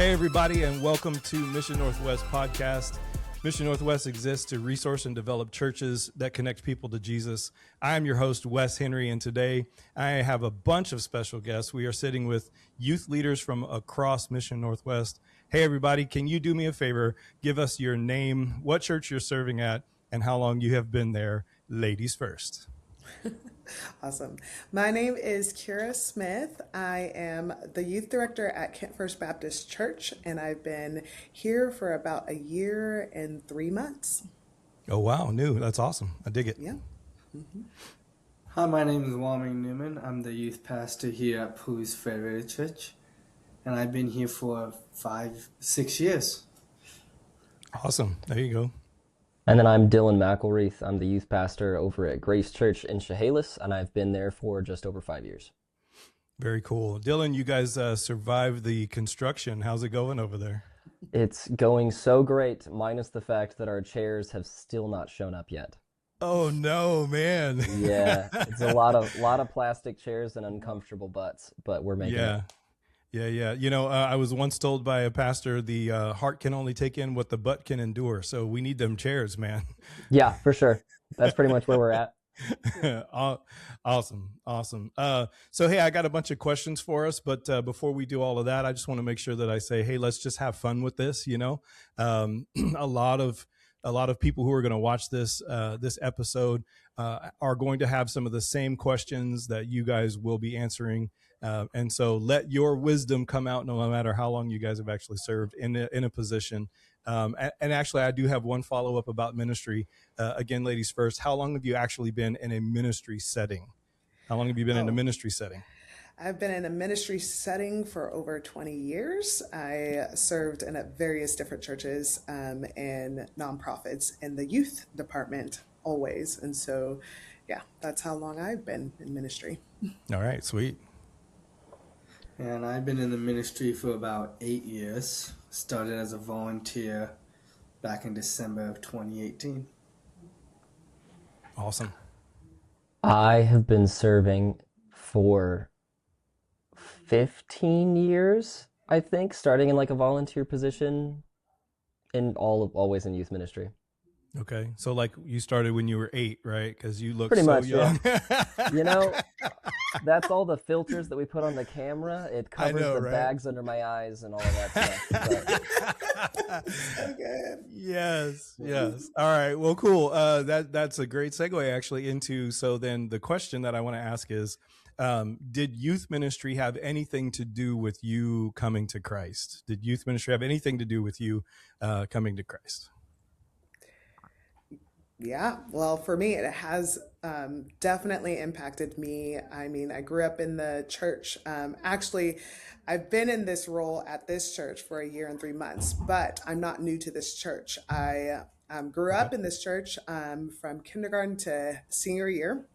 Hey, everybody, and welcome to Mission Northwest Podcast. Mission Northwest exists to resource and develop churches that connect people to Jesus. I am your host, Wes Henry, and today I have a bunch of special guests. We are sitting with youth leaders from across Mission Northwest. Hey, everybody, can you do me a favor? Give us your name, what church you're serving at, and how long you have been there. Ladies first. Awesome. My name is Kira Smith. I am the youth director at Kent First Church, and I've been here for about a year and 3 months. Oh, wow. New. That's awesome. I dig it. Yeah. Mm-hmm. Hi, my name is Hua Ming Newman. I'm the youth pastor here at Palouse Federated Church, and I've been here for 5-6 years. Awesome. There you go. And then I'm Dylan McElreath. I'm the youth pastor over at Grace Church in Chehalis, and I've been there for just over 5 years. Very cool. Dylan, you guys survived the construction. How's it going over there? It's going so great, minus the fact that our chairs have still not shown up yet. Oh no, man. Yeah, it's a lot of plastic chairs and uncomfortable butts, but we're making it. Yeah. You know, I was once told by a pastor, the heart can only take in what the butt can endure. So we need them chairs, man. Yeah, for sure. That's pretty much where we're at. Awesome. So, hey, I got a bunch of questions for us, but before we do all of that, I just want to make sure that I say, hey, let's just have fun with this. You know, a lot of people who are going to watch this episode are going to have some of the same questions that you guys will be answering. And so let your wisdom come out no matter how long you guys have actually served in a position. And actually, I do have one follow-up about ministry. Again, ladies first, how long have you actually been in a ministry setting? How long have you been in a ministry setting? I've been in a ministry setting for over 20 years. I served in various different churches and nonprofits in the youth department always. And so, yeah, that's how long I've been in ministry. All right, sweet. And I've been in the ministry for about 8 years. Started as a volunteer back in December of 2018. Awesome. I have been serving for 15 years, I think, starting in like a volunteer position and always in youth ministry. Okay. So like you started when you were 8, right? Because you look pretty so much young. Yeah. You know, that's all the filters that we put on the camera. It covers the right? bags under my eyes and all of that stuff. So good. Yes. All right. Well, cool. That's a great segue actually into, so then the question that I want to ask is, did youth ministry have anything to do with you coming to Christ? Did youth ministry have anything to do with you coming to Christ? Yeah, well, for me, it has definitely impacted me. I mean, I grew up in the church. Actually, I've been in this role at this church for a year and 3 months, but I'm not new to this church. I grew up in this church from kindergarten to senior year.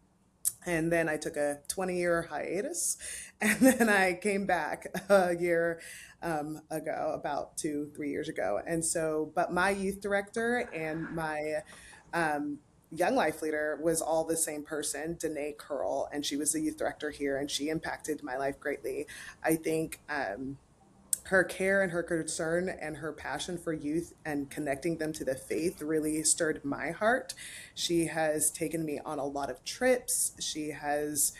And then I took a 20-year hiatus, and then I came back a year ago, about 2-3 years ago. And so, but my youth director and my young life leader was all the same person, Danae Curl, and she was the youth director here, and she impacted my life greatly. I think her care and her concern and her passion for youth and connecting them to the faith really stirred my heart. She has taken me on a lot of trips. She has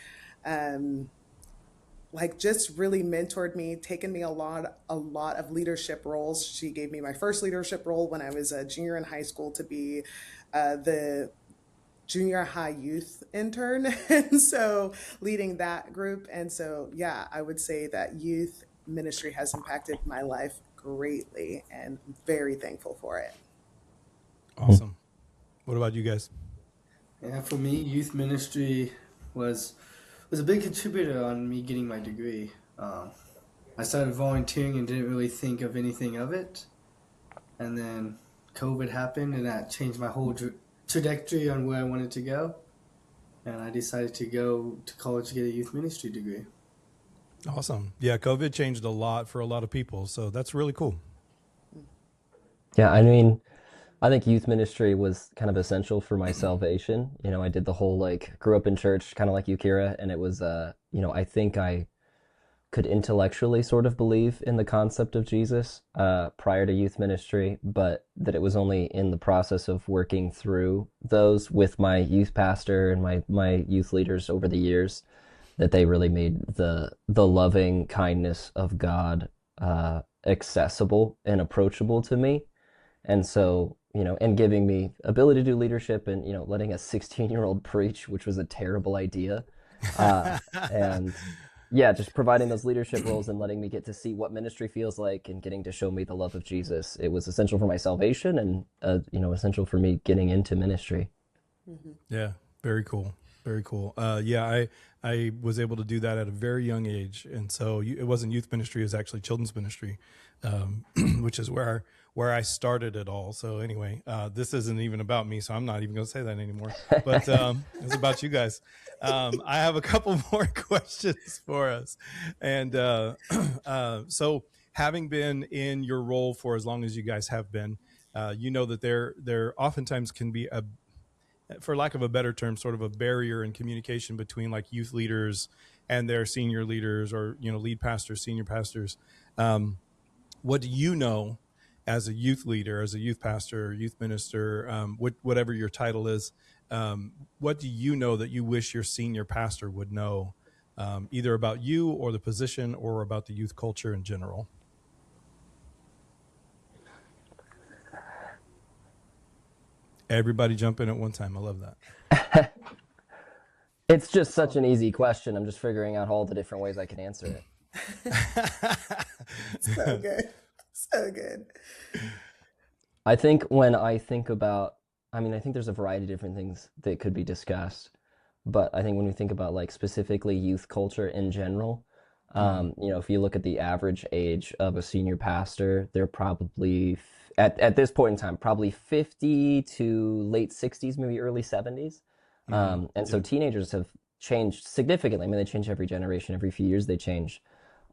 just really mentored me, taken me a lot of leadership roles. She gave me my first leadership role when I was a junior in high school to be the junior high youth intern. And so leading that group. And so, yeah, I would say that youth ministry has impacted my life greatly, and I'm very thankful for it. Awesome. What about you guys? Yeah, for me, youth ministry was a big contributor on me getting my degree. I started volunteering and didn't really think of anything of it. And then COVID happened, and that changed my whole trajectory on where I wanted to go. And I decided to go to college to get a youth ministry degree. Awesome. Yeah, COVID changed a lot for a lot of people, so that's really cool. Yeah, I mean, I think youth ministry was kind of essential for my salvation. You know, I did the whole grew up in church, kind of like you, Kira, and it was, I think I could intellectually sort of believe in the concept of Jesus prior to youth ministry, but that it was only in the process of working through those with my youth pastor and my youth leaders over the years that they really made the loving kindness of God accessible and approachable to me. And so, and giving me ability to do leadership and, letting a 16-year-old preach, which was a terrible idea. And yeah, just providing those leadership roles and letting me get to see what ministry feels like and getting to show me the love of Jesus. It was essential for my salvation and, essential for me getting into ministry. Mm-hmm. Yeah, very cool. Very cool. I was able to do that at a very young age. And so it wasn't youth ministry, it was actually children's ministry, which is where I started it all. So anyway, this isn't even about me, so I'm not even going to say that anymore. But it's about you guys. I have a couple more questions for us. And so having been in your role for as long as you guys have been, that there oftentimes can be for lack of a better term, sort of a barrier in communication between like youth leaders and their senior leaders or, lead pastors, senior pastors. What do you know as a youth leader, as a youth pastor, youth minister, whatever your title is, what do you know that you wish your senior pastor would know, either about you or the position or about the youth culture in general? Everybody jump in at one time. I love that. It's just such an easy question. I'm just figuring out all the different ways I can answer it. So good. So good. I think when I think about, I think there's a variety of different things that could be discussed, but I think when we think about like specifically youth culture in general, if you look at the average age of a senior pastor, they're probably at this point in time, probably 50 to late 60s, maybe early 70s. So teenagers have changed significantly. They change every generation, every few years they change.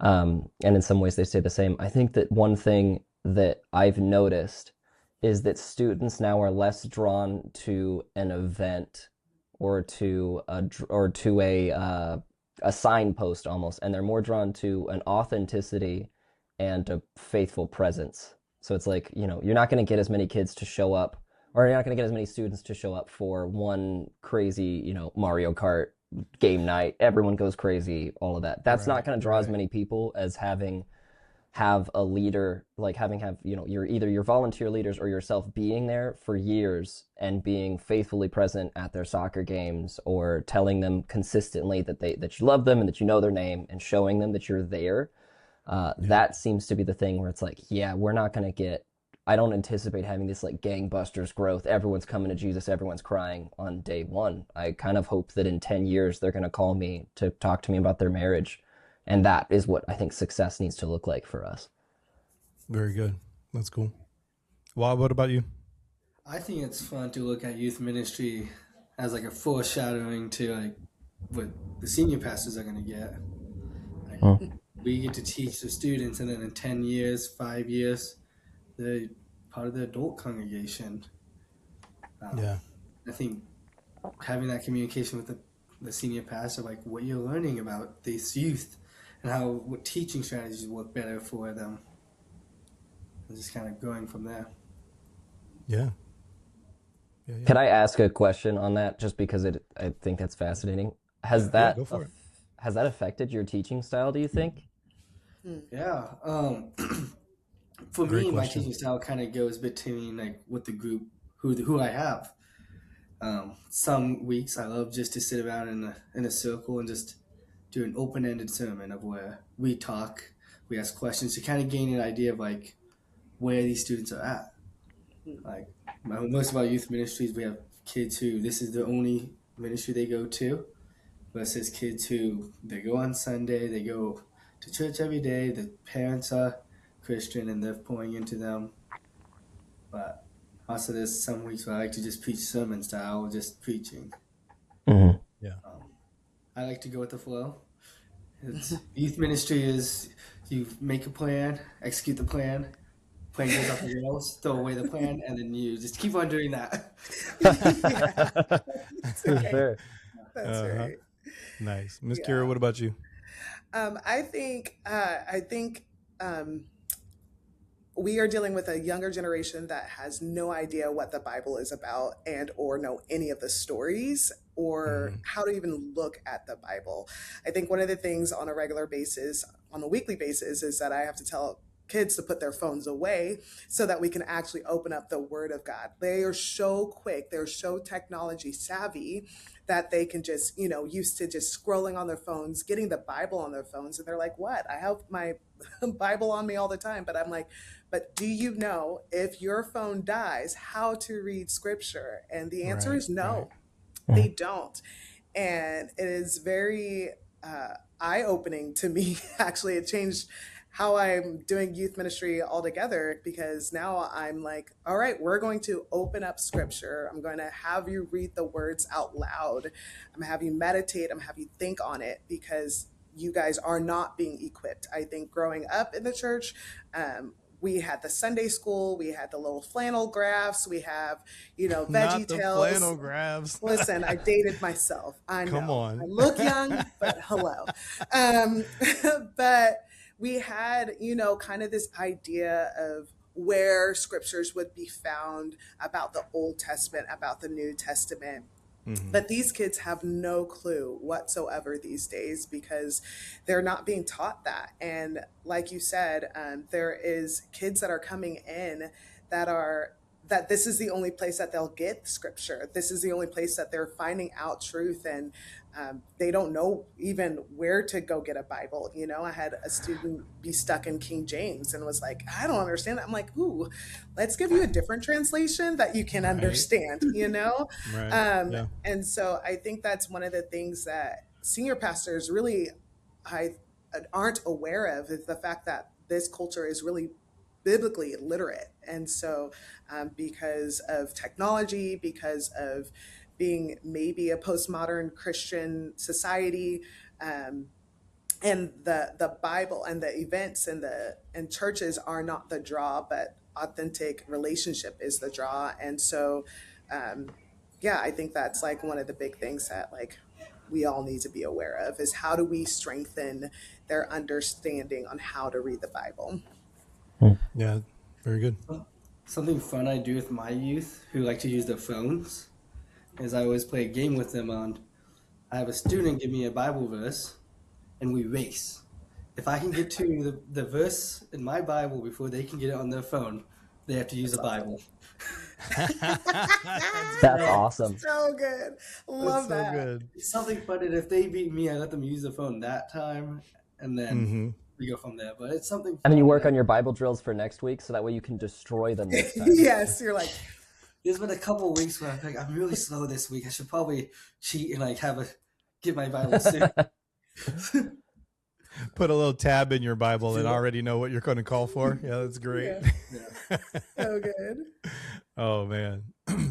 And in some ways they stay the same. I think that one thing that I've noticed is that students now are less drawn to an event or to a signpost almost, and they're more drawn to an authenticity and a faithful presence. So it's like, you're not going to get as many kids to show up, or you're not going to get as many students to show up for one crazy, Mario Kart game night. Everyone goes crazy, all of that. That's not going to draw as many people as have a leader, like you're either your volunteer leaders or yourself being there for years and being faithfully present at their soccer games or telling them consistently that you love them and that you know their name and showing them that you're there. That seems to be the thing where it's like, we're not going to I don't anticipate having this like gangbusters growth. Everyone's coming to Jesus. Everyone's crying on day one. I kind of hope that in 10 years, they're going to call me to talk to me about their marriage. And that is what I think success needs to look like for us. Very good. That's cool. Well, what about you? I think it's fun to look at youth ministry as like a foreshadowing to like what the senior pastors are going to get. We get to teach the students, and then in 10 years, 5 years, they're part of the adult congregation. I think having that communication with the senior pastor, like what you're learning about these youth and what teaching strategies work better for them, and just kind of going from there. Yeah. Can I ask a question on that, just because I think that's fascinating? Has that affected your teaching style, do you think? Yeah. For me, my teaching style kind of goes between like with the group who I have. Some weeks I love just to sit around in a circle and just do an open-ended sermon of where we talk, we ask questions to kind of gain an idea of like where these students are at. Like most of our youth ministries, we have kids who this is the only ministry they go to, versus kids who they go on Sunday, they go to church every day, the parents are Christian and they're pouring into them. But also there's some weeks where I like to just preach sermon style, just preaching. Mm-hmm. Yeah. I like to go with the flow. Youth ministry is you make a plan, execute the plan goes off the rails, throw away the plan, and then you just keep on doing that. For sure. That's right. Nice. Ms. Kira, what about you? I think we are dealing with a younger generation that has no idea what the Bible is about and or know any of the stories or Mhm. how to even look at the Bible. I think one of the things on a regular basis, on a weekly basis, is that I have to tell kids to put their phones away so that we can actually open up the Word of God. They are so quick, they're so technology savvy that they can just, used to just scrolling on their phones, getting the Bible on their phones. And they're like, what? I have my Bible on me all the time. But I'm like, but do you know if your phone dies, how to read scripture? And the answer Right, is right. no, they don't. And it is very eye opening to me. Actually, it changed how I'm doing youth ministry altogether because now I'm like, all right, we're going to open up scripture. I'm going to have you read the words out loud. I'm going to have you meditate. I'm going to have you think on it because you guys are not being equipped. I think growing up in the church, we had the Sunday school, we had the little flannel graphs, we have, Veggie Not the Tales. flannel grabs. Listen, I dated myself. I Come know. I on. look young, but hello. Um, but we had, kind of this idea of where scriptures would be found about the Old Testament, about the New Testament. Mhm. But these kids have no clue whatsoever these days because they're not being taught that. And like you said, there is kids that are coming in that are that this is the only place that they'll get scripture. This is the only place that they're finding out truth, and they don't know even where to go get a Bible. I had a student be stuck in King James and was like, I don't understand that. I'm like, ooh, let's give you a different translation that you can Right, understand. right. Yeah. And so I think that's one of the things that senior pastors really I aren't aware of is the fact that this culture is really biblically illiterate. And so because of technology, because of being maybe a postmodern Christian society, um, and the Bible and the events and churches are not the draw, but authentic relationship is the draw. And so, um, yeah, I think that's like one of the big things that like we all need to be aware of is how do we strengthen their understanding on how to read the Bible. Yeah. Very good. Something fun I do with my youth who like to use their phones is I always play a game with them on. I have a student give me a Bible verse, and we race. If I can get to the verse in my Bible before they can get it on their phone, they have to use a That's awesome. Bible. That's So awesome. So good. That's Love so that. good. it's something fun that if they beat me, I let them use the phone that time, and then Hmm. we go from there. But it's something And then you fun. work on your Bible drills for next week, so that way you can destroy them next time. Yes, you're like, There's been a couple of weeks where I'm like, I'm really slow this week. I should probably cheat and like get my Bible soon. Put a little tab in your Bible and Yeah. already know what you're going to call for. Yeah, that's great. yeah, so good. Oh man.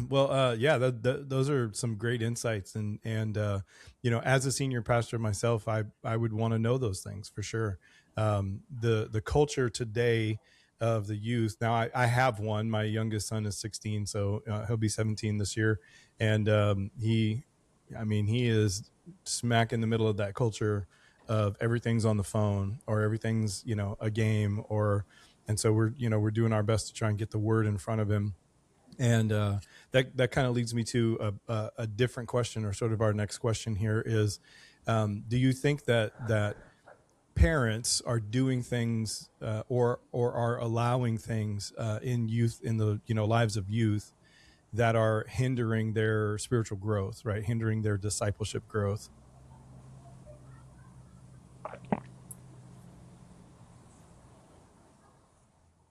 Well, yeah, those are some great insights, and as a senior pastor myself, I would want to know those things for sure. The culture today of the youth. Now, I have one. My youngest son is 16, so he'll be 17 this year, and he is smack in the middle of that culture of everything's on the phone or everything's a game, and so we're doing our best to try and get the word in front of him. And that kind of leads me to a different question, or sort of our next question here is, do you think that parents are doing things or are allowing things in the lives of youth that are hindering their spiritual growth, right? Hindering their discipleship growth?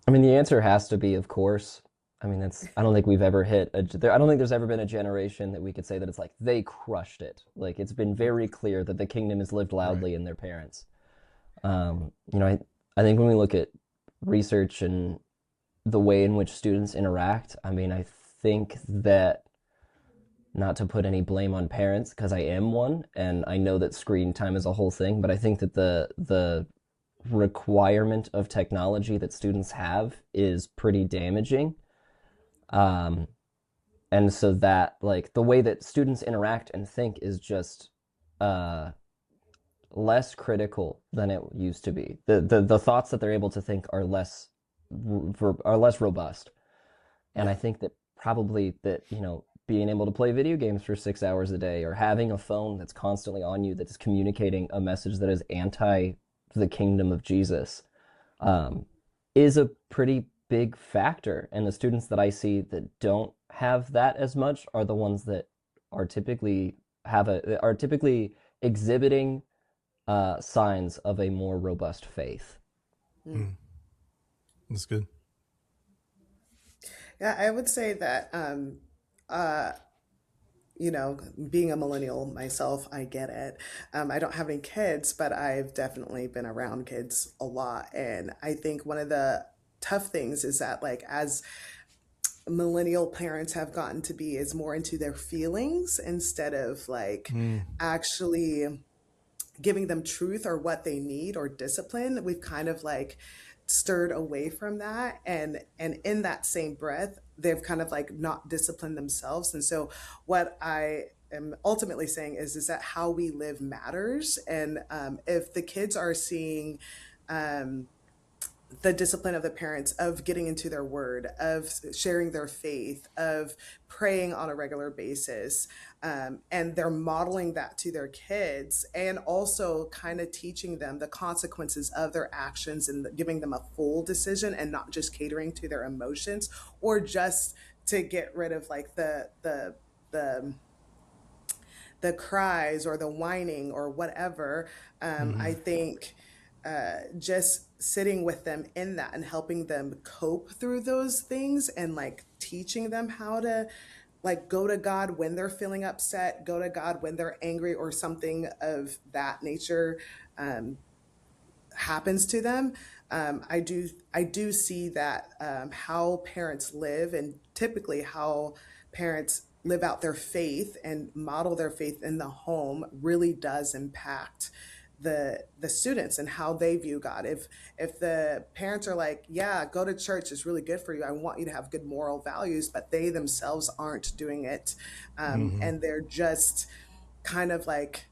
I mean, the answer has to be, of course. I mean, I don't think we've ever I don't think there's ever been a generation that we could say that it's like they crushed it. Like it's been very clear that the kingdom is lived Right. loudly in their parents. I think when we look at research and the way in which students interact, I mean, I think that, not to put any blame on parents, because I am one, and I know that screen time is a whole thing, but I think that the requirement of technology that students have is pretty damaging. Um, and so that, like, the way that students interact and think is just uh, less critical than it used to be. The thoughts that they're able to think are less robust. And I think that probably that, being able to play video games for 6 hours a day, or having a phone that's constantly on you that is communicating a message that is anti the kingdom of Jesus, is a pretty big factor. And the students that I see that don't have that as much are the ones that are typically exhibiting signs of a more robust faith. That's good. Yeah, I would say that, being a millennial myself, I get it. I don't have any kids, but I've definitely been around kids a lot. And I think one of the tough things is that, like, as millennial parents have gotten to be is more into their feelings instead of like actually giving them truth or what they need or discipline. We've kind of like stirred away from that, and in that same breath they've kind of like not disciplined themselves. And so what I am ultimately saying is that how we live matters. And if the kids are seeing the discipline of the parents, of getting into their word, of sharing their faith, of praying on a regular basis, and they're modeling that to their kids, and also kind of teaching them the consequences of their actions and giving them a full decision and not just catering to their emotions, or just to get rid of like the cries or the whining or whatever. I think just sitting with them in that and helping them cope through those things, and like teaching them how to like go to God when they're feeling upset, go to God when they're angry or something of that nature happens to them. I do see that how parents live, and typically how parents live out their faith and model their faith in the home, really does impact the students and how they view God. If the parents are like, yeah, go to church, it's really good for you, I want you to have good moral values, but they themselves aren't doing it, and they're just kind of like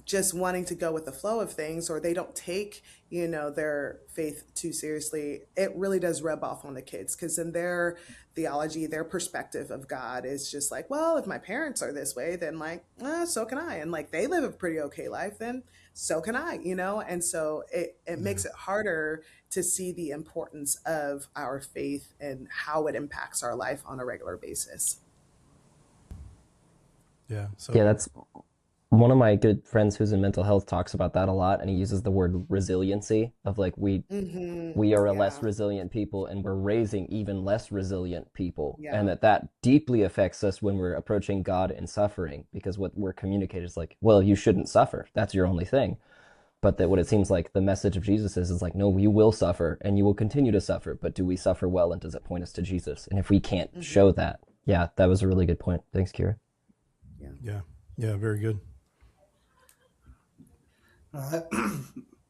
just wanting to go with the flow of things, or they don't take their faith too seriously, it really does rub off on the kids, because in their theology, their perspective of God is just like, well, if my parents are this way, then like so can I, and like they live a pretty okay life, then so can I, and so it makes it harder to see the importance of our faith and how it impacts our life on a regular basis. Yeah. So Yeah, that's one of my good friends who's in mental health talks about that a lot, and he uses the word resiliency of like we are a less Yeah. resilient people, and we're raising even less resilient people, Yeah. and that deeply affects us when we're approaching God in suffering, because what we're communicated is like, well, you shouldn't suffer, that's your only thing. But that what it seems like the message of Jesus is like, no, you will suffer and you will continue to suffer, but do we suffer well, and does it point us to Jesus? And if we can't show that, yeah, that was a really good point. Thanks, Kira. yeah, very good.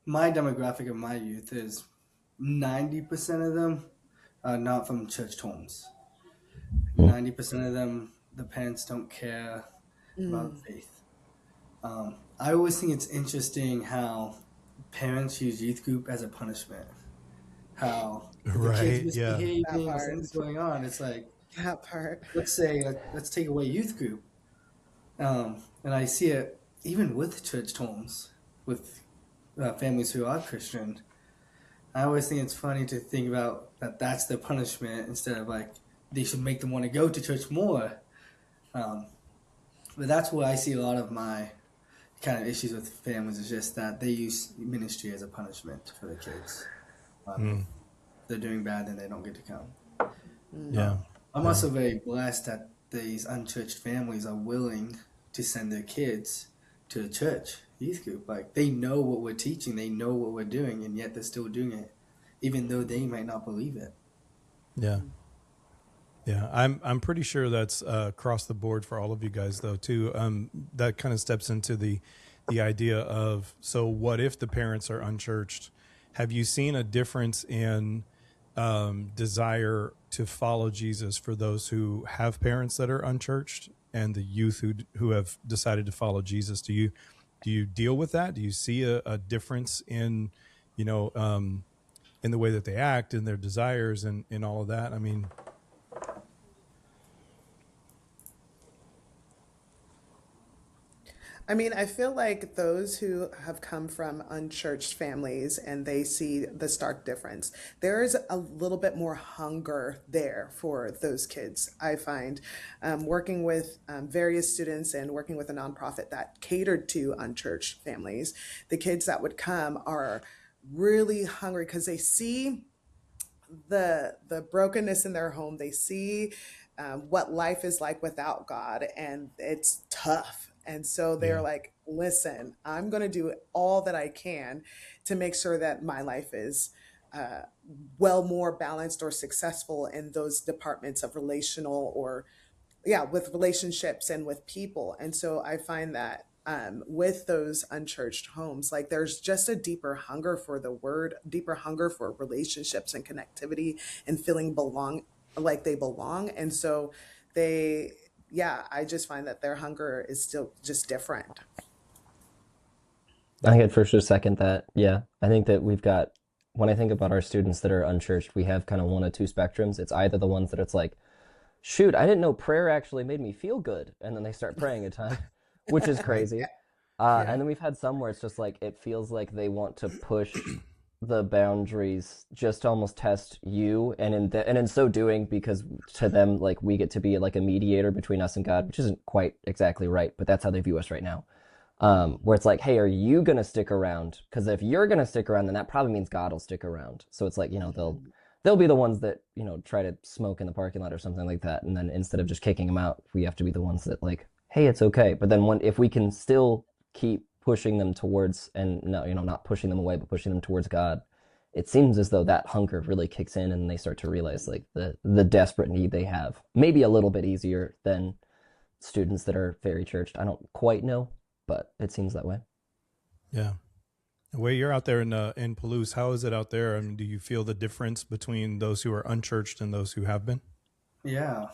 My demographic of my youth is 90% of them are not from church homes. 90% of them, the parents don't care about faith. I always think it's interesting how parents use youth group as a punishment. How if the kids Right. Yeah. misbehaving That or part. something's going on, it's like, That part. let's take away youth group. And I see it even with church homes, with families who are Christian. I always think it's funny to think about that's the punishment, instead of like they should make them want to go to church more. But that's where I see a lot of my kind of issues with families, is just that they use ministry as a punishment for the kids. They're doing bad, then they don't get to come. Yeah. I'm also very blessed that these unchurched families are willing to send their kids to a church youth group. Like, they know what we're teaching, they know what we're doing, and yet they're still doing it, even though they might not believe it. Yeah. Yeah, I'm pretty sure that's across the board for all of you guys, though, too. That kind of steps into the idea of, so what if the parents are unchurched? Have you seen a difference in desire to follow Jesus for those who have parents that are unchurched, and the youth who have decided to follow Jesus? Do you deal with that? Do you see a difference in, you know, in the way that they act and their desires and all of that? I mean, I feel like those who have come from unchurched families and they see the stark difference, there is a little bit more hunger there for those kids. I find working with various students and working with a nonprofit that catered to unchurched families, the kids that would come are really hungry because they see the brokenness in their home. They see what life is like without God, and it's tough. And so they're yeah, like, listen, I'm going to do all that I can to make sure that my life is uh, well more balanced or successful in those departments of relational or yeah, with relationships and with people. And so I find that with those unchurched homes, like there's just a deeper hunger for the word, deeper hunger for relationships and connectivity and feeling like they belong. And so they, yeah, I just find that their hunger is still just different. I think I'd for sure second that. Yeah. I think that we've got, when I think about our students that are unchurched, we have kind of one of two spectrums. It's either the ones that it's like, shoot, I didn't know prayer actually made me feel good. And then they start praying a ton, which is crazy. Yeah. And then we've had some where it's just like, it feels like they want to push the boundaries just to almost test you. And in so doing, because to them, like we get to be like a mediator between us and God, which isn't quite exactly right, but that's how they view us right now. Where it's like, hey, are you going to stick around? Because if you're going to stick around, then that probably means God will stick around. So it's like, you know, they'll be the ones that, you know, try to smoke in the parking lot or something like that. And then instead of just kicking them out, we have to be the ones that like, hey, it's okay. But then if we can still keep pushing them towards, and no, you know, not pushing them away, but pushing them towards God, it seems as though that hunger really kicks in and they start to realize like the desperate need they have. Maybe a little bit easier than students that are very churched. I don't quite know, but it seems that way. yeah. The way you're out there in Palouse, how is it out there? I mean, do you feel the difference between those who are unchurched and those who have been? Yeah.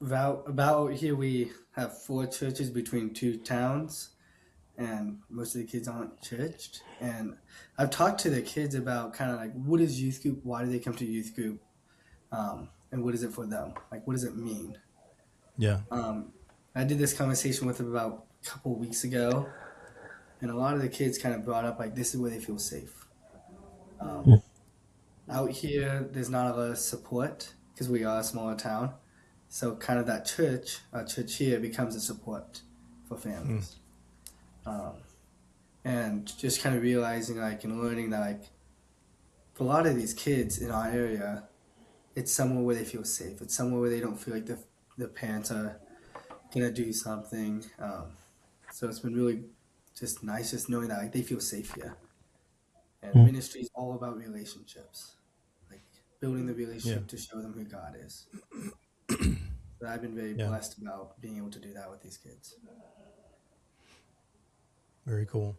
About here we have 4 churches between 2 towns, and most of the kids aren't churched. And I've talked to the kids about kind of like, what is youth group? Why do they come to youth group? And what is it for them? Like, what does it mean? Yeah. I did this conversation with them about a couple of weeks ago, and a lot of the kids kind of brought up like, this is where they feel safe. Out here, there's not a lot of support because we are a smaller town. So kind of that our church here becomes a support for families. And just kind of realizing like and learning that like for a lot of these kids in our area, it's somewhere where they feel safe. It's somewhere where they don't feel like the parents are gonna do something. So it's been really just nice just knowing that like they feel safe here. And ministry is all about relationships, like building the relationship to show them who God is. So I've been very blessed about being able to do that with these kids. Very cool.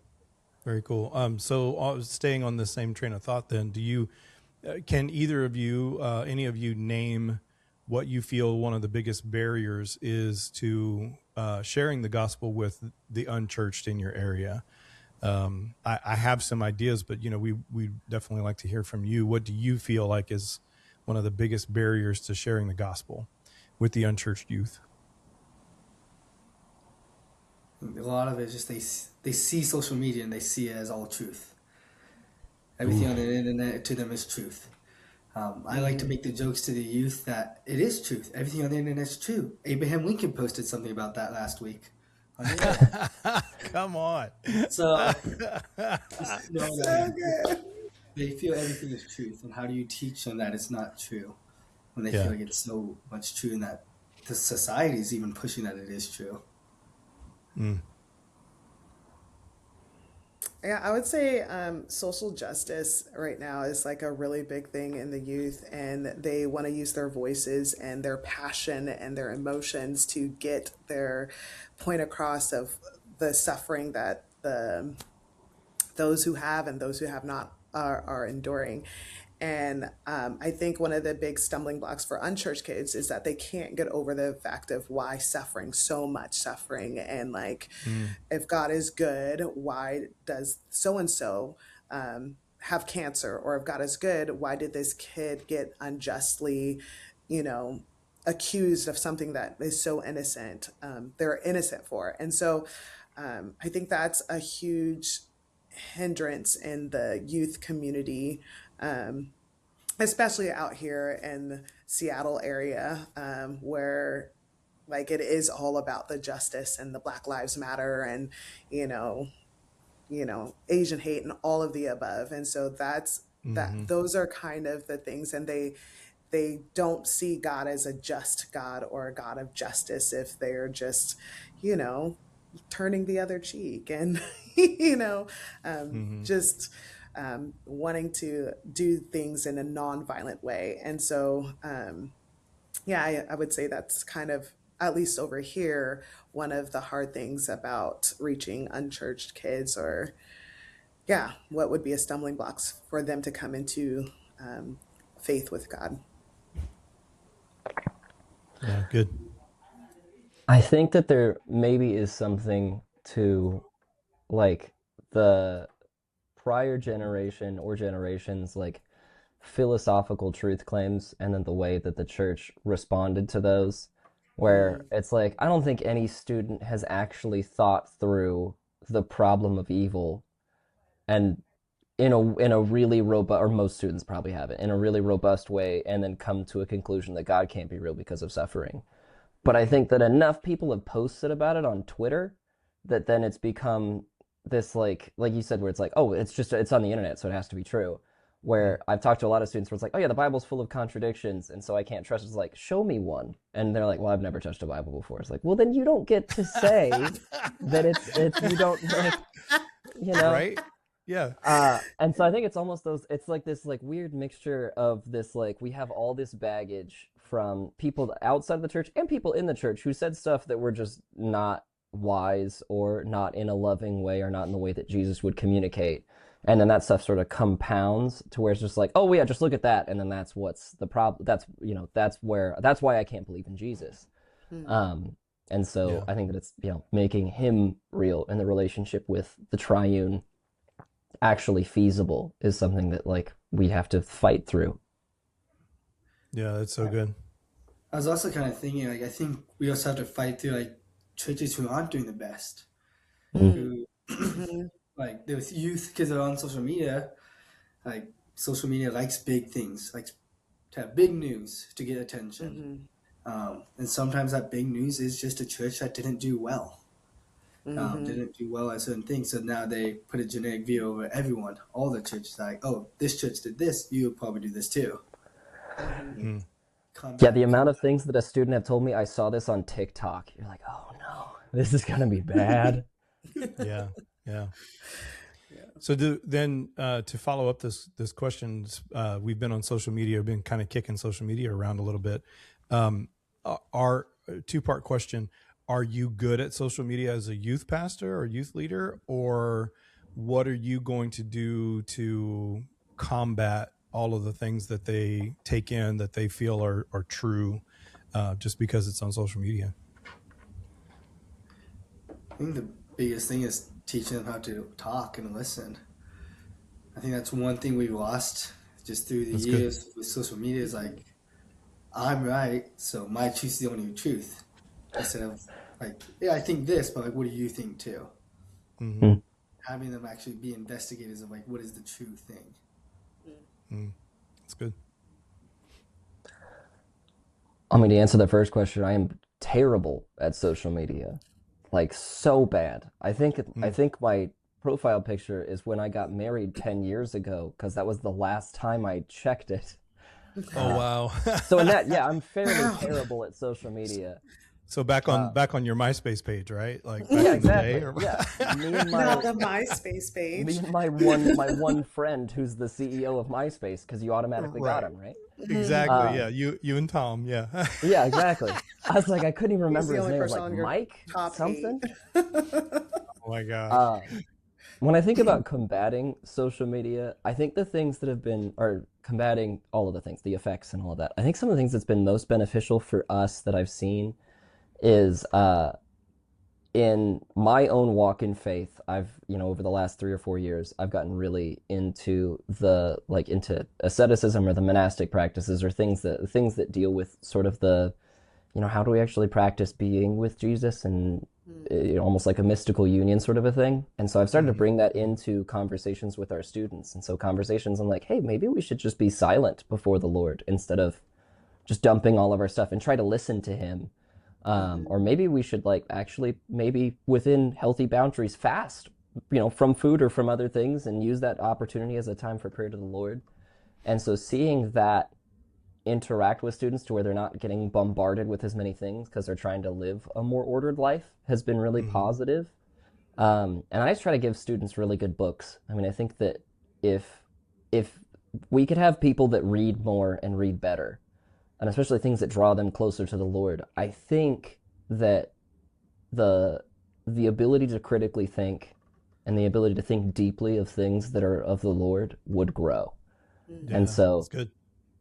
Very cool. So staying on the same train of thought, then, can either of you, any of you, name what you feel one of the biggest barriers is to sharing the gospel with the unchurched in your area? I have some ideas, but you know, we definitely like to hear from you. What do you feel like is one of the biggest barriers to sharing the gospel with the unchurched youth? A lot of it is just they see social media and they see it as all truth. Everything on the internet to them is truth. I like to make the jokes to the youth that it is truth. Everything on the internet is true. Abraham Lincoln posted something about that last week. Come on. So, just know that they feel everything is truth. And how do you teach them that it's not true when they feel like it's so much true and that the society is even pushing that it is true? Yeah, I would say social justice right now is like a really big thing in the youth, and they want to use their voices and their passion and their emotions to get their point across of the suffering that those who have and those who have not are enduring. And I think one of the big stumbling blocks for unchurched kids is that they can't get over the fact of why suffering, so much suffering. And like, if God is good, why does so-and-so have cancer? Or if God is good, why did this kid get unjustly, accused of something that is so innocent, they're innocent for? And so I think that's a huge hindrance in the youth community, especially out here in the Seattle area, where like it is all about the justice and the Black Lives Matter and, Asian hate and all of the above. And so those are kind of the things, and they don't see God as a just God or a God of justice if they're just, turning the other cheek and, just wanting to do things in a non-violent way. And so, I would say that's kind of, at least over here, one of the hard things about reaching unchurched kids, or what would be a stumbling blocks for them to come into faith with God. Yeah, good. I think that there maybe is something to like the prior generation or generations, like philosophical truth claims, and then the way that the church responded to those, where it's like, I don't think any student has actually thought through the problem of evil and in a really robust, or most students probably haven't, in a really robust way, and then come to a conclusion that God can't be real because of suffering. But I think that enough people have posted about it on Twitter that then it's become this, like you said, where it's like, oh, it's on the internet, so it has to be true. Where I've talked to a lot of students where it's like, oh yeah, the Bible's full of contradictions, and so I can't trust it. It's like, show me one. And they're like, well, I've never touched a Bible before. It's like, well, then you don't get to say that it's you don't, like, Right? Yeah. And so I think it's almost it's like this like weird mixture of this, like, we have all this baggage from people outside the church and people in the church who said stuff that were just not wise, or not in a loving way, or not in the way that Jesus would communicate. And then that stuff sort of compounds to where it's just like, oh yeah, just look at that. And then that's what's the problem. That's why I can't believe in Jesus. And so I think that it's, making him real and the relationship with the triune actually feasible is something that, like, we have to fight through. Yeah, that's so good. I was also kind of thinking, like, I think we also have to fight through, like, churches who aren't doing the best. Who, like, there's youth, because they're on social media. Like, social media likes big things, likes to have big news to get attention. And sometimes that big news is just a church that didn't do well. Didn't do well at certain things. So now they put a generic view over everyone. All the churches, like, oh, this church did this, you'll probably do this too. Yeah, the amount of things that a student have told me, I saw this on TikTok. You're like, oh no, this is gonna be bad. Yeah. So to follow up this question, we've been on social media, been kind of kicking social media around a little bit. Our two-part question: are you good at social media as a youth pastor or youth leader, or what are you going to do to combat all of the things that they take in that they feel are true, just because it's on social media? I think the biggest thing is teaching them how to talk and listen. I think that's one thing we've lost just through the years with social media, is like, I'm right, so my truth is the only truth. Instead of like, yeah, I think this, but like, what do you think too? Having them actually be investigators of like, what is the true thing? That's good. I mean, to answer the first question, I am terrible at social media, like so bad. I think my profile picture is when I got married 10 years ago, because that was the last time I checked it. Oh wow! So in that, I'm fairly terrible at social media. So back on your MySpace page, right? Like back Yeah, in the day, exactly. Yeah, me and Not the MySpace page. me and my one friend who's the CEO of MySpace, because you automatically got him, right? Exactly. Yeah, you and Tom. Yeah. Yeah, exactly. I was like, I couldn't even remember the his only name. It was person like on your Mike top something. Oh my god. when I think about combating social media, I think the things that have been, or combating all of the things, the effects and all of that, I think some of the things that's been most beneficial for us that I've seen is in my own walk in faith. I've, over the last 3 or 4 years, I've gotten really into into asceticism or the monastic practices or things that deal with sort of the, how do we actually practice being with Jesus and almost like a mystical union sort of a thing. And so I've started to bring that into conversations with our students. And so conversations, I'm like, hey, maybe we should just be silent before the Lord instead of just dumping all of our stuff and try to listen to him. Or maybe we should actually maybe within healthy boundaries fast, from food or from other things and use that opportunity as a time for prayer to the Lord. And so seeing that interact with students to where they're not getting bombarded with as many things because they're trying to live a more ordered life has been really positive. And I just try to give students really good books. I mean, I think that if we could have people that read more and read better, and especially things that draw them closer to the Lord, I think that the ability to critically think and the ability to think deeply of things that are of the Lord would grow. Yeah, and so that's good.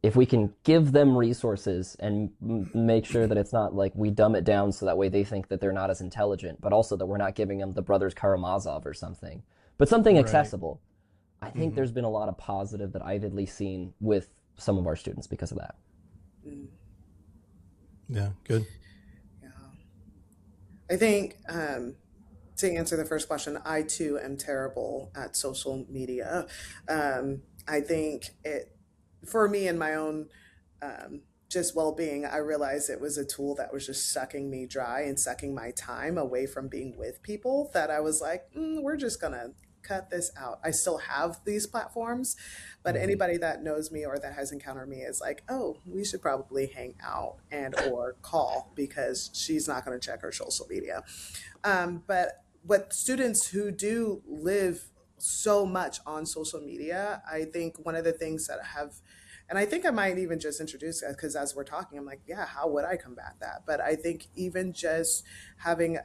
If we can give them resources and make sure that it's not like we dumb it down so that way they think that they're not as intelligent, but also that we're not giving them the Brothers Karamazov or something, but something accessible. I think there's been a lot of positive that I've at least seen with some of our students because of that. Yeah, good. Yeah. I think to answer the first question, I too am terrible at social media. I think for me and my own just well-being, I realized it was a tool that was just sucking me dry and sucking my time away from being with people, that I was like, we're just gonna cut this out. I still have these platforms, but anybody that knows me or that has encountered me is like, oh, we should probably hang out and or call because she's not going to check her social media. But what students who do live so much on social media, I think one of the things that and I think I might even just introduce it because as we're talking, I'm like, yeah, how would I combat that? But I think even just having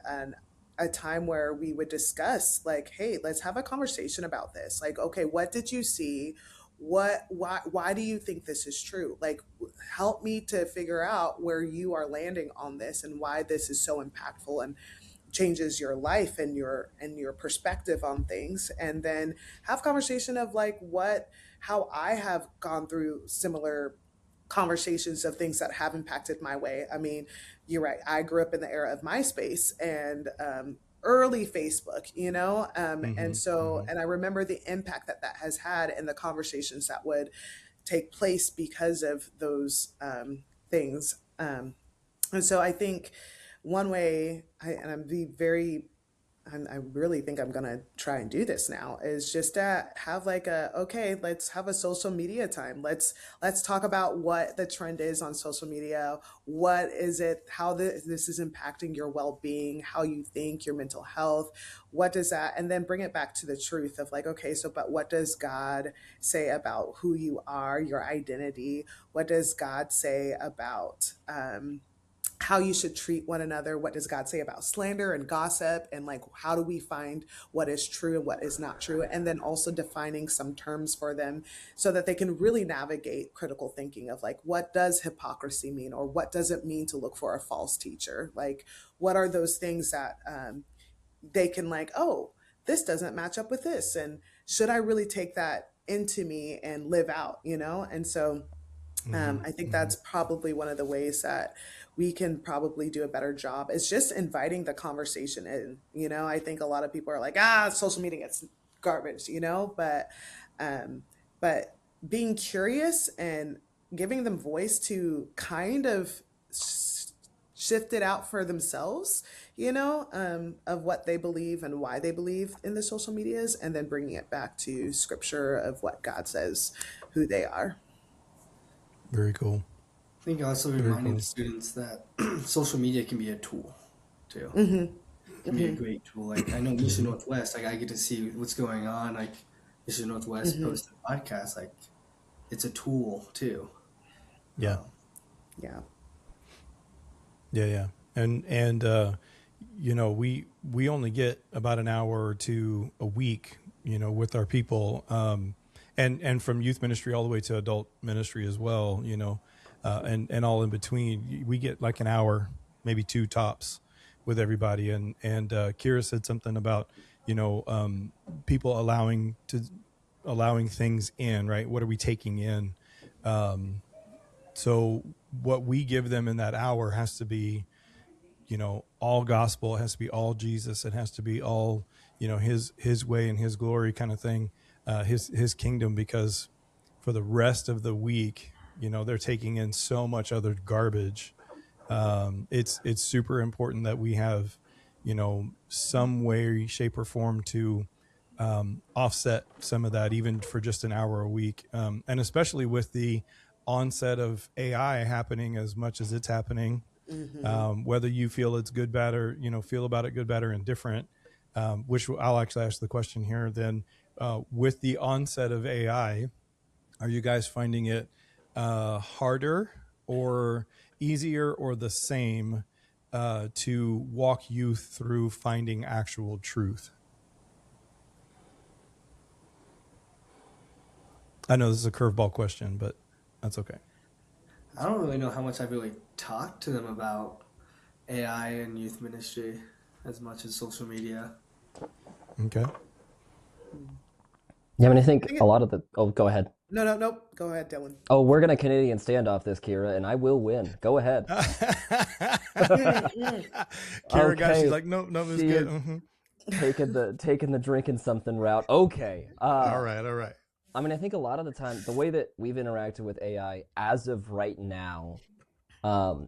a time where we would discuss like, hey, let's have a conversation about this. Like, okay, what did you see? Why do you think this is true? Like, help me to figure out where you are landing on this and why this is so impactful and changes your life and your perspective on things. And then have conversation of like how I have gone through similar conversations of things that have impacted my way. I mean, you're right. I grew up in the era of MySpace and early Facebook, and so, and I remember the impact that has had and the conversations that would take place because of those things. And so I think one way, I really think I'm going to try and do this now, is just to have okay, let's have a social media time. Let's talk about what the trend is on social media. What is it, how this is impacting your well-being, how you think, your mental health. What does that, and then bring it back to the truth of like, okay, so, but what does God say about who you are, your identity? What does God say about, how you should treat one another? What does God say about slander and gossip? And like, how do we find what is true and what is not true? And then also defining some terms for them so that they can really navigate critical thinking of like, what does hypocrisy mean? Or what does it mean to look for a false teacher? Like, what are those things that they can like, oh, this doesn't match up with this. And should I really take that into me and live out, And so I think that's probably one of the ways that we can probably do a better job, is just inviting the conversation in. I think a lot of people are like, social media, it's garbage, but being curious and giving them voice to kind of shift it out for themselves, of what they believe and why they believe in the social medias, and then bringing it back to scripture of what God says, who they are. Very cool. I think also reminding the students that social media can be a tool too. It can be a great tool. Like I know Mission Northwest, like I get to see what's going on. Like Mission Northwest posted a podcast. Like it's a tool too. Yeah. Yeah. And we only get about an hour or two a week with our people, and from youth ministry all the way to adult ministry as well, and all in between. We get like an hour, maybe two tops, with everybody. And Kira said something about people allowing things in, right? What are we taking in? So what we give them in that hour has to be, all gospel. It has to be all Jesus. It has to be all, his way and his glory kind of thing, his kingdom, because for the rest of the week, they're taking in so much other garbage. It's super important that we have, some way, shape or form to offset some of that, even for just an hour a week. And especially with the onset of AI happening as much as it's happening, whether you feel it's good, bad, or, feel about it good, bad, or indifferent, which I'll actually ask the question here then, with the onset of AI, are you guys finding it harder or easier or the same to walk youth through finding actual truth? I know this is a curveball question, but that's okay. I don't really know how much I've really talked to them about AI and youth ministry as much as social media. Okay. Yeah, I think a lot of the... Oh, go ahead. No. Go ahead, Dylan. Oh, we're going to Canadian standoff this, Kira, and I will win. Go ahead. Kira, guys, she's like, no, it's good. Taking the drinking something route. Okay. All right. I think a lot of the time, the way that we've interacted with AI as of right now,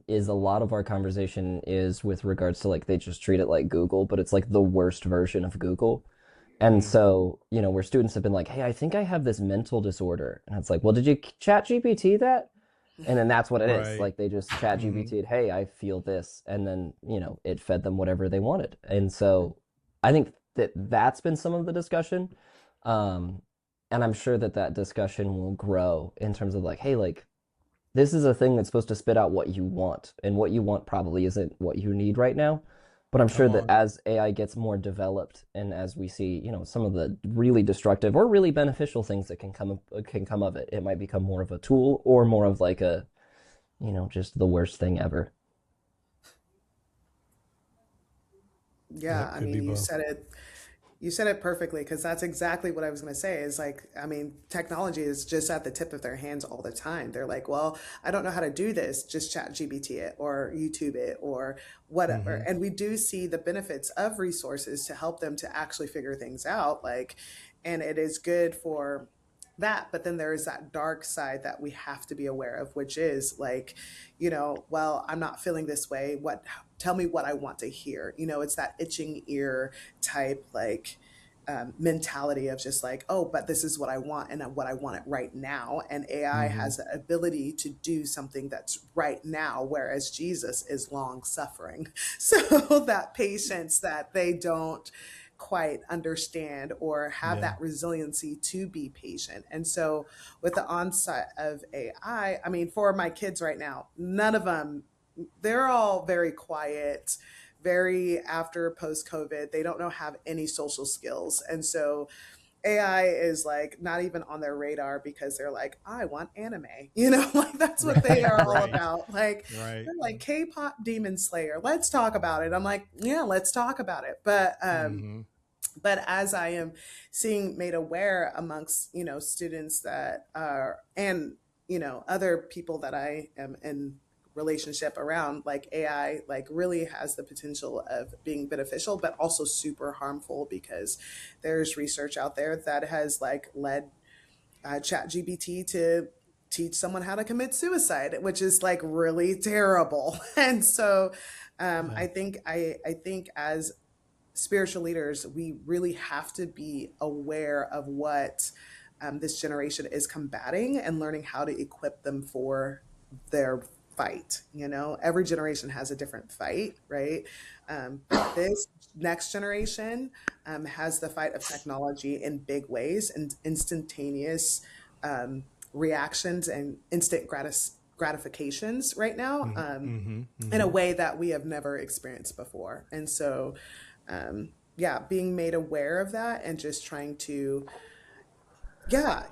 is a lot of our conversation is with regards to they just treat it like Google, but it's like the worst version of Google. And so, where students have been like, hey, I think I have this mental disorder. And it's like, well, did you chat GPT that? And then that's what it is. Like they just chat GPT'd, hey, I feel this. And then, it fed them whatever they wanted. And so I think that's been some of the discussion. And I'm sure that discussion will grow in terms of hey, this is a thing that's supposed to spit out what you want. And what you want probably isn't what you need right now. But I'm sure that as AI gets more developed and as we see, some of the really destructive or really beneficial things that can come of it, it might become more of a tool or more of a, just the worst thing ever. Yeah, you said it perfectly, because that's exactly what I was going to say is technology is just at the tip of their hands all the time. They're like, well, I don't know how to do this. Just chat GPT it or YouTube it or whatever. And we do see the benefits of resources to help them to actually figure things out. And it is good for that. But then there is that dark side that we have to be aware of, which is well, I'm not feeling this way. Tell me what I want to hear. It's that itching ear type, mentality of just oh, but this is what I want and what I want it right now. And AI has the ability to do something that's right now, whereas Jesus is long suffering. So that patience that they don't quite understand or have that resiliency to be patient. And so with the onset of AI, for my kids right now, none of them, they're all very quiet, very after post-COVID. They don't have any social skills. And so AI is not even on their radar because they're I want anime, that's what they are all about. They're K-pop Demon Slayer. Let's talk about it. I'm like, yeah, let's talk about it. But as I am seeing made aware amongst, students that are, and, other people that I am in relationship around, AI really has the potential of being beneficial, but also super harmful, because there's research out there that has led ChatGPT to teach someone how to commit suicide, which is really terrible. And so I think as spiritual leaders, we really have to be aware of what this generation is combating and learning how to equip them for their fight. Every generation has a different fight, right? But this next generation has the fight of technology in big ways and instantaneous reactions and instant gratifications right now in a way that we have never experienced before. And so being made aware of that and just trying to,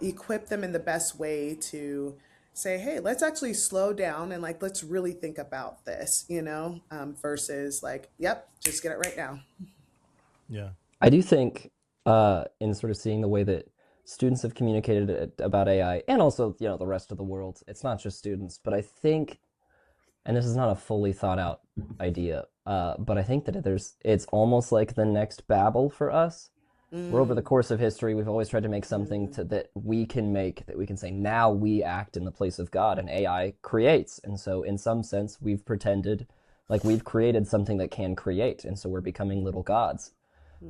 equip them in the best way to say, hey, let's actually slow down and like, let's really think about this, versus like, yep, just get it right now. Yeah. I do think, in sort of seeing the way that students have communicated about AI, and also, the rest of the world, it's not just students, but I think, and this is not a fully thought out idea, but I think that it's almost like the next Babel for us, where over the course of history, we've always tried to make something that we can say, now we act in the place of God, and AI creates. And so in some sense, we've pretended like we've created something that can create, and so we're becoming little gods.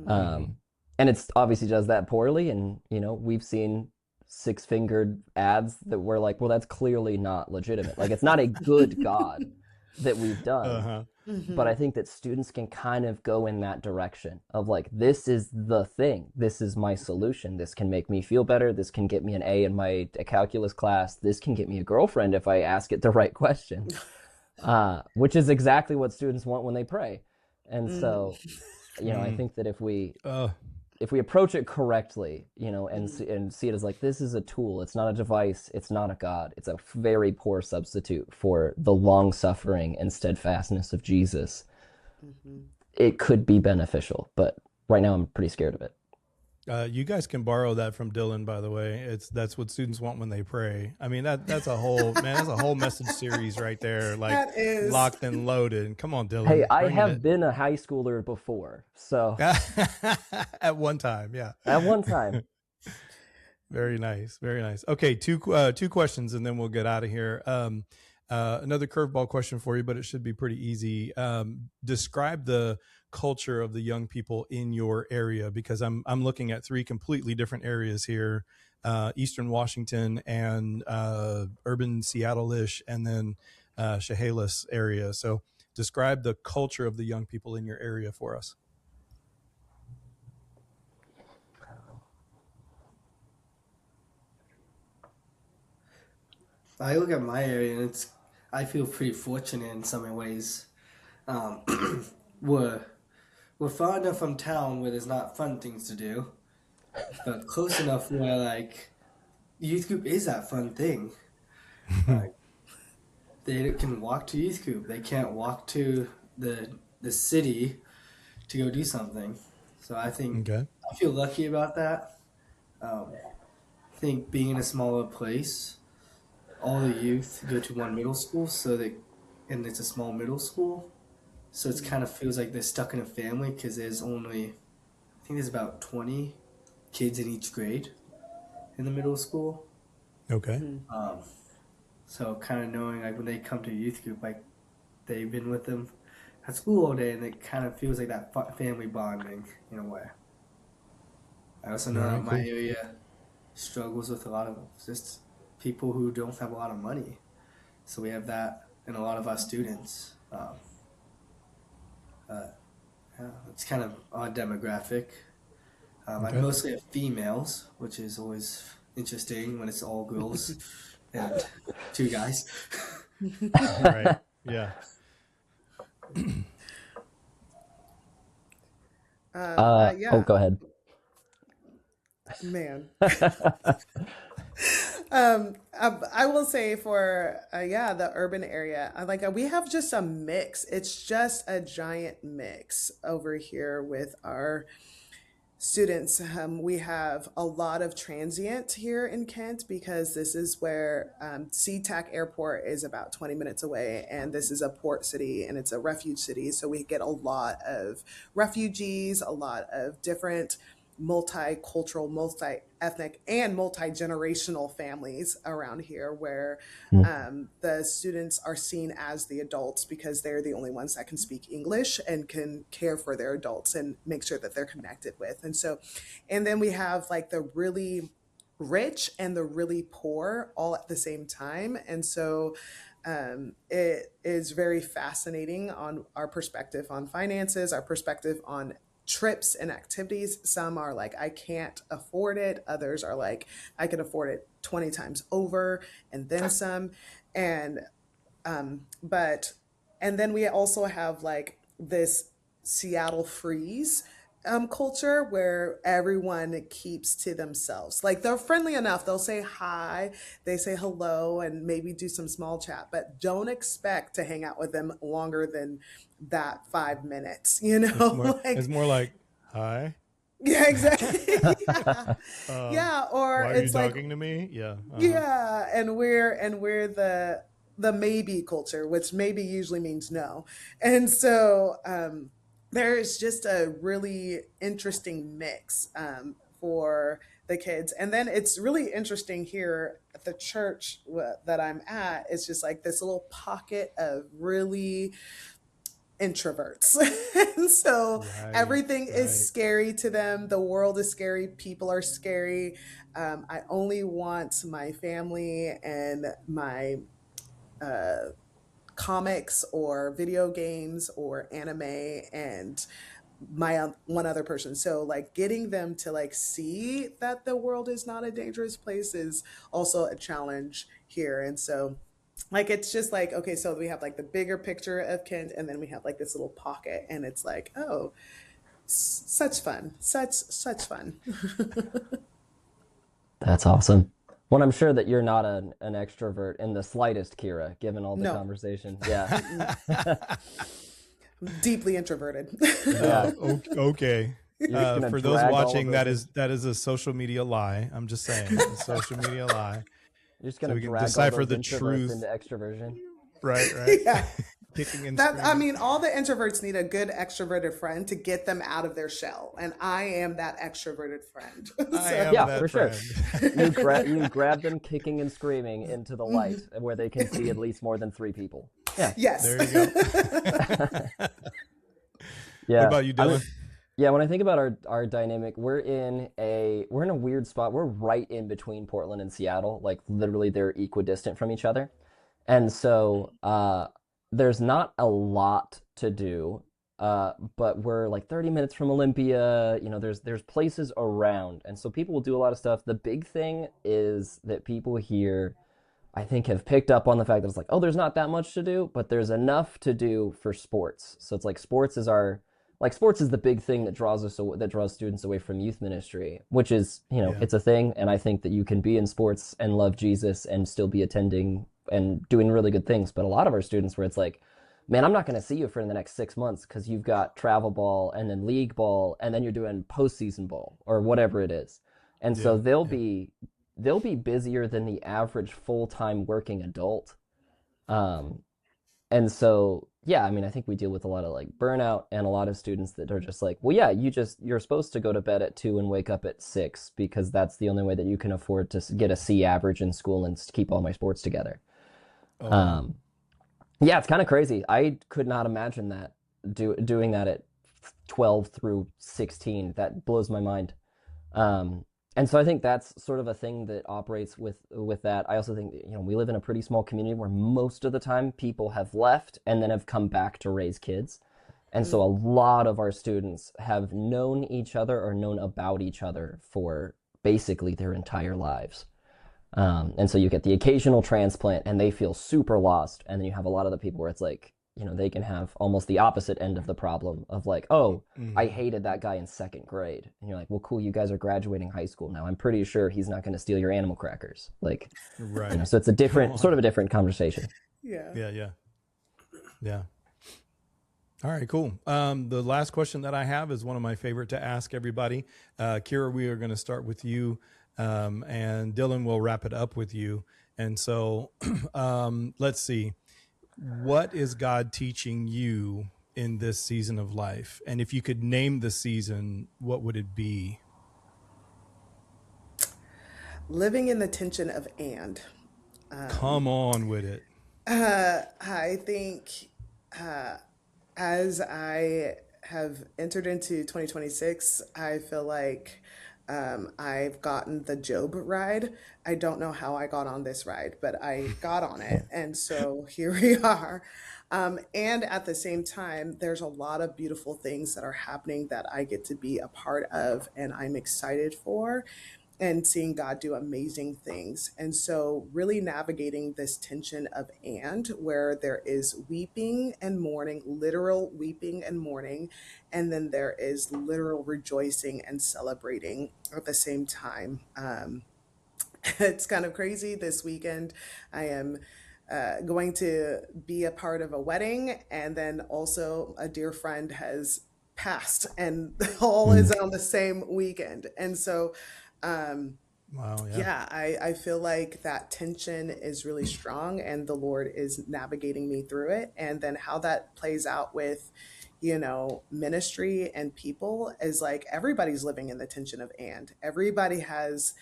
And it's obviously does that poorly, and we've seen six-fingered ads that were like, well, that's clearly not legitimate. Like, it's not a good God that we've done. But I think that students can kind of go in that direction of like, this is the thing. This is my solution. This can make me feel better. This can get me an A in my calculus class. This can get me a girlfriend if I ask it the right question, which is exactly what students want when they pray. And so, I think that if we approach it correctly, and see it as like, this is a tool, it's not a device, it's not a God, it's a very poor substitute for the long suffering and steadfastness of Jesus, it could be beneficial. But right now I'm pretty scared of it. You guys can borrow that from Dylan, by the way. That's what students want when they pray. I mean, that's a whole that's a whole message series right there, like That is locked and loaded. Come on, Dylan. Hey, I bring have it. been a high schooler before, so At one time, yeah. at one time. Very nice, very nice. Okay, two questions, and then we'll get out of here. Another curveball question for you, but it should be pretty easy. Describe the culture of the young people in your area, because I'm looking at three completely different areas here: Eastern Washington and urban Seattle-ish, and then Chehalis area. So, describe the culture of the young people in your area for us. I look at my area and I feel pretty fortunate in some ways. We're far enough from town where there's not fun things to do, but close enough where like youth group is that fun thing. Like, they can walk to youth group. They can't walk to the city to go do something. So I think I feel lucky about that. I think being in a smaller place, all the youth go to one middle school, and it's a small middle school, so it kind of feels like they're stuck in a family because there's about 20 kids in each grade in the middle school. Okay. So kind of knowing like when they come to youth group, like they've been with them at school all day, and it kind of feels like that family bonding in a way. I also know that my area struggles with a lot of just people who don't have a lot of money. So we have that in a lot of our students. It's kind of our demographic. I mostly have females, which is always interesting when it's all girls and two guys. Right. Yeah. Oh, go ahead. Man. I will say for the urban area, we have just a mix. It's just a giant mix over here with our students. We have a lot of transient here in Kent because this is where SeaTac Airport is about 20 minutes away, and this is a port city and it's a refuge city. So we get a lot of refugees, a lot of different multicultural, multi-ethnic, and multi-generational families around here where the students are seen as the adults because they're the only ones that can speak English and can care for their adults and make sure that they're connected with. And then we have like the really rich and the really poor all at the same time. And so it is very fascinating on our perspective on finances, our perspective on trips and activities. Some are like, I can't afford it. Others are like, I can afford it 20 times over and then some. And then we also have like this Seattle freeze culture where everyone keeps to themselves. Like they're friendly enough. They'll say hi, they say hello, and maybe do some small chat, but don't expect to hang out with them longer than that 5 minutes, It's like, more like, hi. yeah, exactly. Yeah. Um, Yeah. Or why are you it's like, talking to me? Yeah. Uh-huh. yeah, and we're the maybe culture, which maybe usually means no. And so there's just a really interesting mix for the kids. And then it's really interesting here at the church that I'm at. It's just like this little pocket of really introverts. And so Right. everything is Right. scary to them. The world is scary. People are scary. I only want my family and my uh, comics or video games or anime and my one other person. So like getting them to like see that the world is not a dangerous place is also a challenge here. And so like it's just like, okay, so we have like the bigger picture of Kent, and then we have like this little pocket, and it's like, oh, such fun, such fun. That's awesome. Well, I'm sure that you're not an extrovert in the slightest, Kira, given all the No. conversation. Yeah. Mm-mm. Deeply introverted. Yeah. Okay. You're just gonna For those drag all of watching, those that is a social media lie. I'm just saying, it's a social media lie. you're just So gonna we can drag all decipher those the introverts truth. into extroversion. Right. Right. Yeah. Kicking and That I screaming. mean, all the introverts need a good extroverted friend to get them out of their shell, and I am that extroverted friend. I So, am Yeah, that for sure. friend. You grab them kicking and screaming into the light where they can see at least more than three people. Yeah. yes. There you go. What Yeah. about you, I mean, Dylan? yeah, when I think about our dynamic, we're in a weird spot. We're right in between Portland and Seattle. Like literally they're equidistant from each other. And so there's not a lot to do. But we're like 30 minutes from Olympia. There's places around. And so people will do a lot of stuff. The big thing is that people here, I think, have picked up on the fact that it's like, oh, there's not that much to do, but there's enough to do for sports. So it's like sports is the big thing that draws students away from youth ministry, which is, Yeah. it's a thing. And I think that you can be in sports and love Jesus and still be attending and doing really good things. But a lot of our students where it's like, man, I'm not going to see you for the next 6 months because you've got travel ball and then league ball and then you're doing postseason ball or whatever it is. And so Yeah. Yeah. they'll be busier than the average full-time working adult. Um, and so, yeah, I mean, I think we deal with a lot of like burnout and a lot of students that are just like, well, yeah, you're supposed to go to bed at 2 and wake up at 6 because that's the only way that you can afford to get a C average in school and keep all my sports together. Oh, wow. Yeah, it's kind of crazy. I could not imagine that doing that at 12 through 16. That blows my mind. And so I think that's sort of a thing that operates with that. I also think that, we live in a pretty small community where most of the time people have left and then have come back to raise kids. And so a lot of our students have known each other or known about each other for basically their entire lives. And so you get the occasional transplant and they feel super lost. And then you have a lot of the people where it's like, they can have almost the opposite end of the problem of like, oh, I hated that guy in second grade. And you're like, well, cool, you guys are graduating high school now. I'm pretty sure he's not going to steal your animal crackers. Like, Right. so it's sort of a different conversation. Yeah. Yeah. Yeah. Yeah. All right, cool. The last question that I have is one of my favorite to ask everybody. Kira, we are going to start with you, and Dylan will wrap it up with you. And so let's see. What is God teaching you in this season of life? And if you could name the season, what would it be? Living in the tension of and. Come on with it. I think as I have entered into 2026, I feel like I've gotten the Job ride. I don't know how I got on this ride, but I got on it. And so here we are. And at the same time, there's a lot of beautiful things that are happening that I get to be a part of and I'm excited for. and seeing God do amazing things. And so, really navigating this tension of and, where there is weeping and mourning, literal weeping and mourning, and then there is literal rejoicing and celebrating at the same time. It's kind of crazy. This weekend, I am going to be a part of a wedding, and then also a dear friend has passed, and all is on the same weekend. And so, Wow. Yeah. yeah, I feel like that tension is really strong, and the Lord is navigating me through it. And then how that plays out with, ministry and people is like everybody's living in the tension of and. Everybody has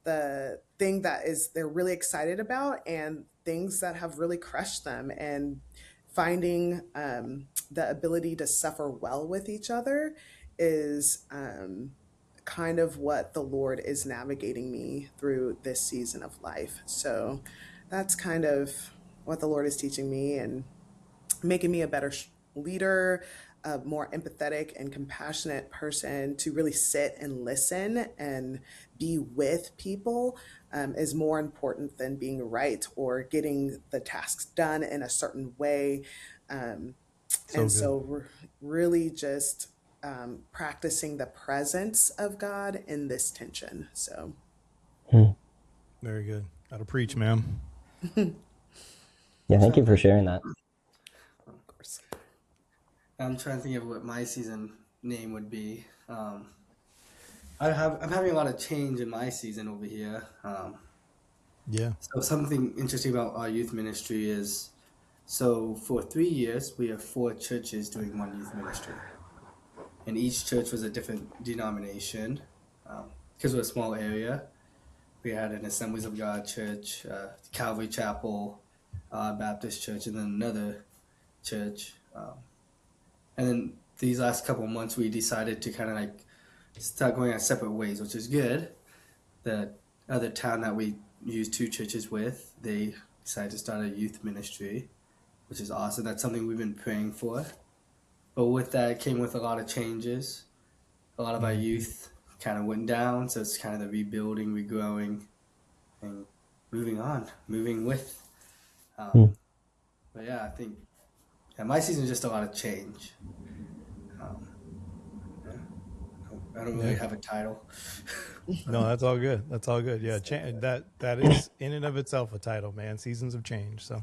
the thing that is they're really excited about and things that have really crushed them, and finding the ability to suffer well with each other is kind of what the Lord is navigating me through this season of life. So that's kind of what the Lord is teaching me and making me a better leader, a more empathetic and compassionate person to really sit and listen and be with people is more important than being right or getting the tasks done in a certain way. So And good. so we're really just practicing the presence of God in this tension. So, Very good. Gotta preach, ma'am. Yeah, thank you for sharing that. of course. I'm trying to think of what my season name would be. I'm having a lot of change in my season over here. Yeah. So something interesting about our youth ministry is, so for 3 years, we have 4 churches doing one youth ministry. And each church was a different denomination. Because we're a small area, we had an Assemblies of God church, Calvary Chapel, Baptist church, and then another church. And then these last couple of months, we decided to kind of like start going our separate ways, which is good. The other town that we used 2 churches with, they decided to start a youth ministry, which is awesome. That's something we've been praying for. But with that, it came with a lot of changes. A lot of our youth kind of went down, so it's kind of the rebuilding, regrowing, and moving on, moving with. But yeah, I think my season is just a lot of change. I don't really have a title. No, that's all good. That's all good. Yeah. That is in and of itself a title, man. Seasons of change. So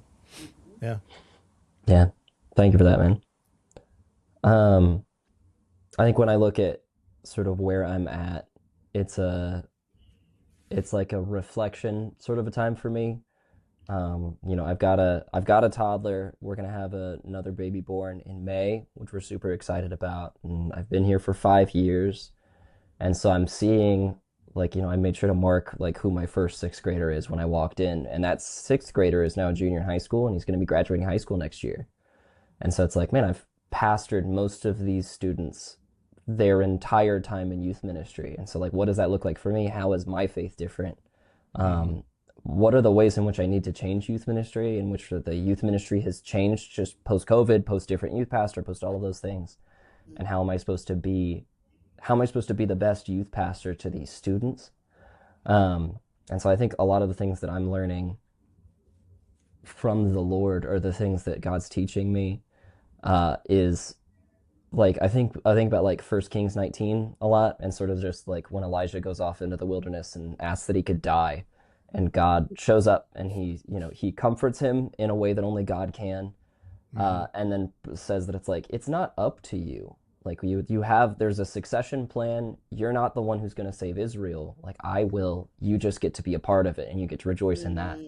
yeah. Yeah, thank you for that, man. I think when I look at sort of where I'm at, it's like a reflection sort of a time for me. I've got a toddler. We're gonna have another baby born in May, which we're super excited about. And I've been here for 5 years, and so I'm seeing, like, I made sure to mark like who my first 6th grader is when I walked in, and that 6th grader is now a junior in high school, and he's gonna be graduating high school next year. And so it's like, man, I've pastored most of these students their entire time in youth ministry. And so, like, what does that look like for me? How is my faith different? What are the ways in which I need to change youth ministry, in which the youth ministry has changed just post-COVID, post different youth pastor, post all of those things? And how am I supposed to be the best youth pastor to these students? And so I think a lot of the things that I'm learning from the Lord, or the things that God's teaching me, is like, I think about like 1 Kings 19 a lot, and sort of just like when Elijah goes off into the wilderness and asks that he could die, and God shows up and he comforts him in a way that only God can, and then says that it's not up to you. Like, there's a succession plan. You're not the one who's going to save Israel. Like, I will. You just get to be a part of it, and you get to rejoice in that.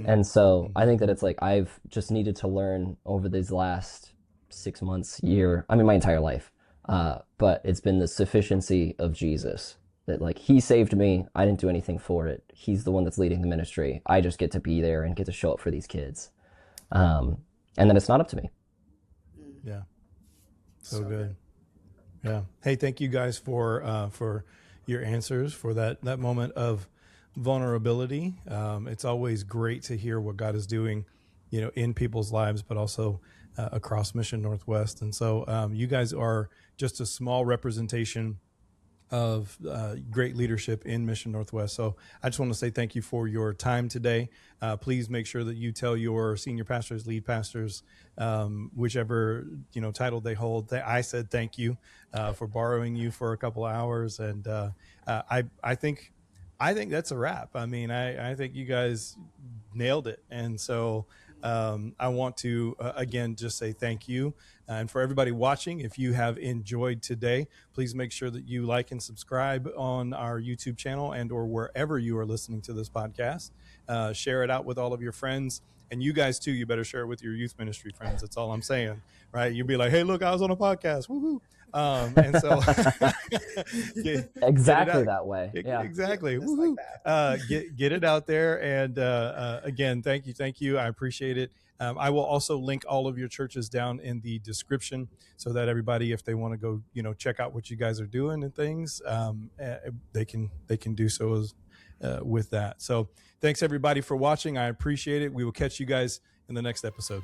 And so I think that it's like I've just needed to learn over these last 6 months, year, I mean, my entire life. But it's been the sufficiency of Jesus, that like he saved me. I didn't do anything for it. He's the one that's leading the ministry. I just get to be there and get to show up for these kids. And then it's not up to me. Yeah. So good. Yeah. Hey, thank you guys for your answers, for that moment of vulnerability. It's always great to hear what God is doing, in people's lives, but also across Mission Northwest. And so you guys are just a small representation of great leadership in Mission Northwest. So I just want to say thank you for your time today. Please make sure that you tell your senior pastors, lead pastors, whichever title they hold. I said thank you for borrowing you for a couple of hours, and I think that's a wrap. I mean, I think you guys nailed it, and so I want to again just say thank you. And for everybody watching, if you have enjoyed today, please make sure that you like and subscribe on our YouTube channel and or wherever you are listening to this podcast. Share it out with all of your friends. And you guys too, you better share it with your youth ministry friends. That's all I'm saying, right? You'll be like, hey, look, I was on a podcast. Woohoo. And so exactly that way. Yeah, exactly. Woohoo. Like get it out there. And again, thank you. I appreciate it. I will also link all of your churches down in the description so that everybody, if they want to go, check out what you guys are doing and things, they can do so as with that. So thanks everybody for watching. I appreciate it. We will catch you guys in the next episode.